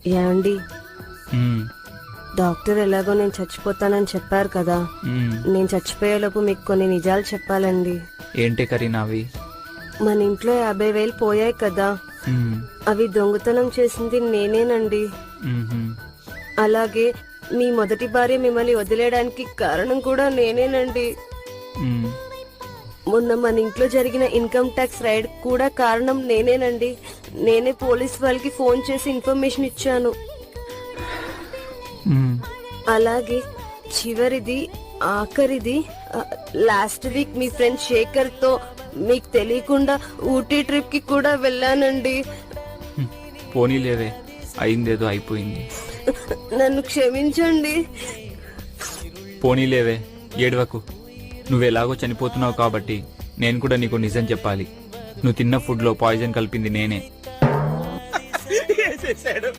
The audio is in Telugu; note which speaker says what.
Speaker 1: ఏమండి,
Speaker 2: మ్మ్.
Speaker 1: డాక్టర్ ఎలాగో నేను చచ్చిపోతానని చెప్పారు కదా.
Speaker 2: మ్మ్.
Speaker 1: నేను చచ్చిపోయేలోపు మీకు కొన్ని నిజాలు చెప్పాలండి.
Speaker 2: ఏంటి కరీనావి?
Speaker 1: మన ఇంట్లో 50,000 పోయాయి కదా,
Speaker 2: మ్మ్.
Speaker 1: అవి దొంగతనం చేసింది నేనేనండి.
Speaker 2: మ్మ్.
Speaker 1: అలాగే మీ మొదటి భార్య మిమ్మల్ని వదిలేయడానికి కారణం కూడా నేనేనండి.
Speaker 2: మ్మ్.
Speaker 1: మొన్న మన ఇంట్లో జరిగిన ఇన్కమ్ ట్యాక్స్ రైడ్ కూడా కారణం నేనేనండి. నేనే పోలీస్ వాళ్ళకి ఫోన్ చేసి ఇన్ఫర్మేషన్ ఇచ్చాను.
Speaker 2: మ్మ్.
Speaker 1: అలాగే చివరిది ఆఖరిది, లాస్ట్ వీక్ మీ ఫ్రెండ్ శేఖర్ తో మీకు తెలియకుండా ఊటీ ట్రిప్ కి కూడా వెళ్ళానండి.
Speaker 2: పోనీలేవే, అయిందేదో అయిపోయింది.
Speaker 1: నన్ను క్షమించండి.
Speaker 2: పోనీలేవే, ఏడవకు. నువ్వెలాగో చనిపోతున్నావు కాబట్టి నేను కూడా నీకు నిజం చెప్పాలి. నువ్వు తిన్న ఫుడ్ లో పాయిజన్ కలిపింది నేనే.